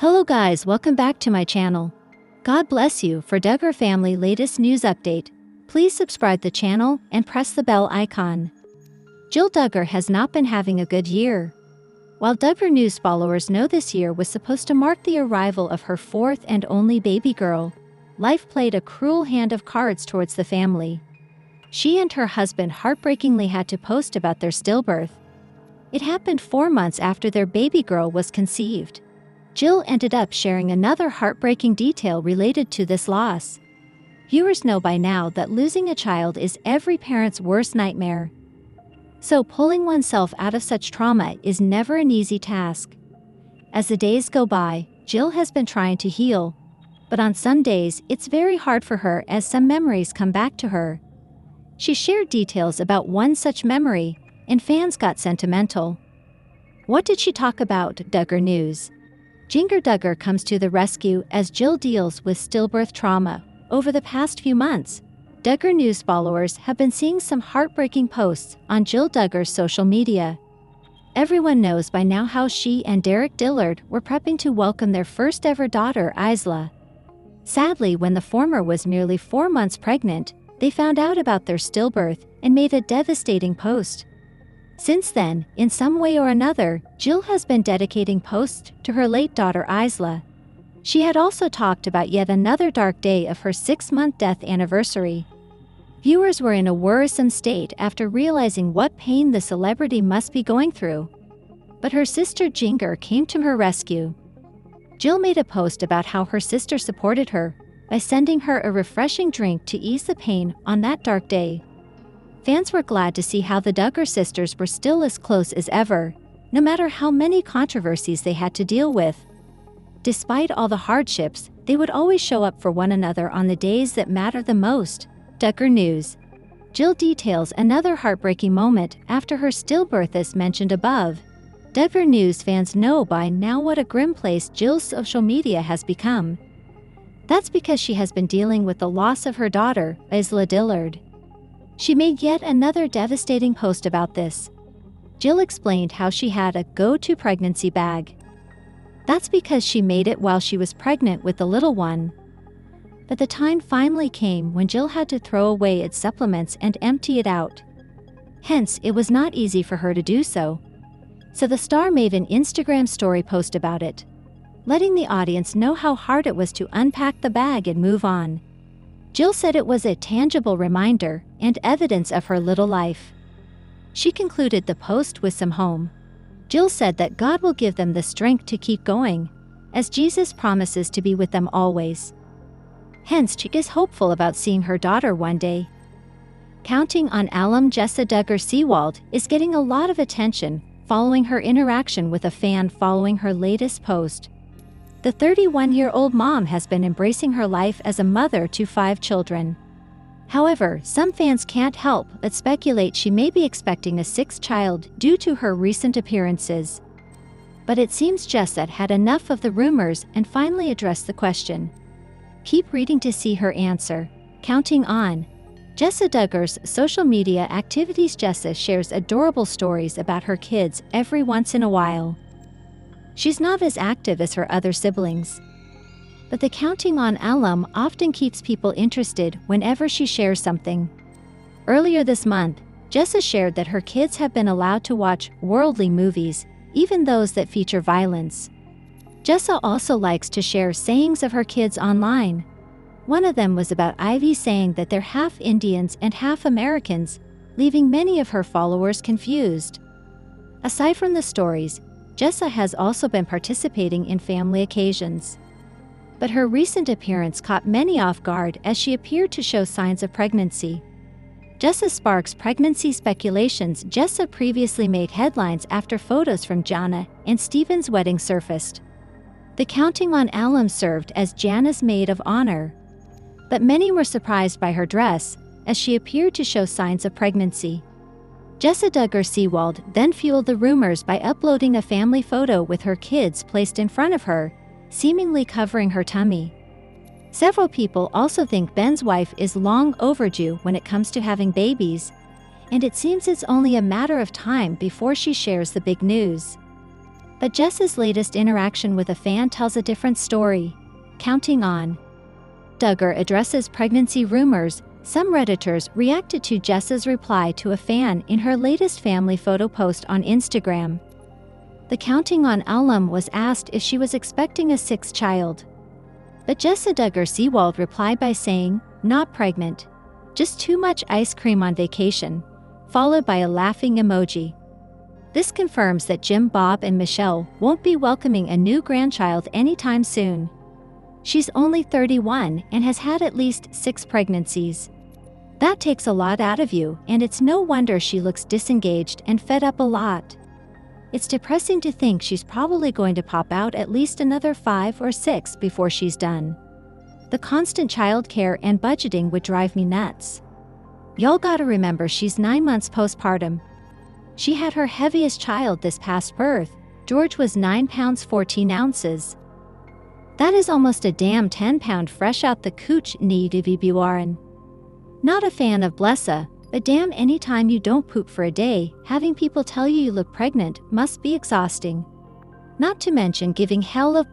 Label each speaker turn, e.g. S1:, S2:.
S1: Hello guys, welcome back to my channel. God bless you. For Duggar family latest news update, please subscribe the channel and press the bell icon. Jill Duggar has not been having a good year. While Duggar news followers know this year was supposed to mark the arrival of her fourth and only baby girl, life played a cruel hand of cards towards the family. She and her husband heartbreakingly had to post about their stillbirth. It happened 4 months after their baby girl was conceived. Jill ended up sharing another heartbreaking detail related to this loss. Viewers know by now that losing a child is every parent's worst nightmare. So pulling oneself out of such trauma is never an easy task. As the days go by, Jill has been trying to heal, but on some days it's very hard for her as some memories come back to her. She shared details about one such memory, and fans got sentimental. What did she talk about? Duggar News. Jinger Duggar comes to the rescue as Jill deals with stillbirth trauma. Over the past few months, Duggar News followers have been seeing some heartbreaking posts on Jill Duggar's social media. Everyone knows by now how she and Derek Dillard were prepping to welcome their first ever daughter, Isla. Sadly, when the former was merely 4 months pregnant, they found out about their stillbirth and made a devastating post. Since then, in some way or another, Jill has been dedicating posts to her late daughter Isla. She had also talked about yet another dark day of her 6-month death anniversary. Viewers were in a worrisome state after realizing what pain the celebrity must be going through. But her sister Jinger came to her rescue. Jill made a post about how her sister supported her by sending her a refreshing drink to ease the pain on that dark day. Fans were glad to see how the Duggar sisters were still as close as ever, no matter how many controversies they had to deal with. Despite all the hardships, they would always show up for one another on the days that matter the most. Duggar News. Jill details another heartbreaking moment after her stillbirth as mentioned above. Duggar News fans know by now what a grim place Jill's social media has become. That's because she has been dealing with the loss of her daughter, Isla Dillard. She made yet another devastating post about this. Jill explained how she had a go-to pregnancy bag. That's because she made it while she was pregnant with the little one. But the time finally came when Jill had to throw away its supplements and empty it out. Hence, it was not easy for her to do so. So the star made an Instagram story post about it, letting the audience know how hard it was to unpack the bag and move on. Jill said it was a tangible reminder and evidence of her little life. She concluded the post with some hope. Jill said that God will give them the strength to keep going, as Jesus promises to be with them always. Hence, she is hopeful about seeing her daughter one day. Counting on alum Jessa Duggar Seawald is getting a lot of attention following her interaction with a fan following her latest post. The 31-year-old mom has been embracing her life as a mother to 5 children. However, some fans can't help but speculate she may be expecting a 6th child due to her recent appearances. But it seems Jessa had enough of the rumors and finally addressed the question. Keep reading to see her answer. Counting on Jessa Duggar's social media activities. Jessa shares adorable stories about her kids every once in a while. She's not as active as her other siblings, but the Counting on alum often keeps people interested whenever she shares something. Earlier this month, Jessa shared that her kids have been allowed to watch worldly movies, even those that feature violence. Jessa also likes to share sayings of her kids online. One of them was about Ivy saying that they're half Indians and half Americans, leaving many of her followers confused. Aside from the stories, Jessa has also been participating in family occasions. But her recent appearance caught many off guard as she appeared to show signs of pregnancy. Jessa sparks pregnancy speculations. Jessa previously made headlines after photos from Jana and Steven's wedding surfaced. The Counting on alum served as Jana's maid of honor. But many were surprised by her dress, as she appeared to show signs of pregnancy. Jessa Duggar Seawald then fueled the rumors by uploading a family photo with her kids placed in front of her, seemingly covering her tummy. Several people also think Ben's wife is long overdue when it comes to having babies, and it seems it's only a matter of time before she shares the big news. But Jess's latest interaction with a fan tells a different story. Counting on. Duggar addresses pregnancy rumors. Some Redditors reacted to Jess's reply to a fan in her latest family photo post on Instagram. The Counting On alum was asked if she was expecting a sixth child. But Jessa Duggar Seawald replied by saying, "Not pregnant. Just too much ice cream on vacation," followed by a laughing emoji. This confirms that Jim, Bob, and Michelle won't be welcoming a new grandchild anytime soon. She's only 31 and has had at least 6 pregnancies. That takes a lot out of you, and it's no wonder she looks disengaged and fed up a lot. It's depressing to think she's probably going to pop out at least another 5 or 6 before she's done. The constant childcare and budgeting would drive me nuts. Y'all gotta remember she's 9 months postpartum. She had her heaviest child this past birth. George was 9 pounds 14 ounces. That is almost a damn 10-pound fresh out the cooch need of Ibuaran. Not a fan of Blessa, but damn, anytime you don't poop for a day, having people tell you look pregnant must be exhausting. Not to mention giving hell of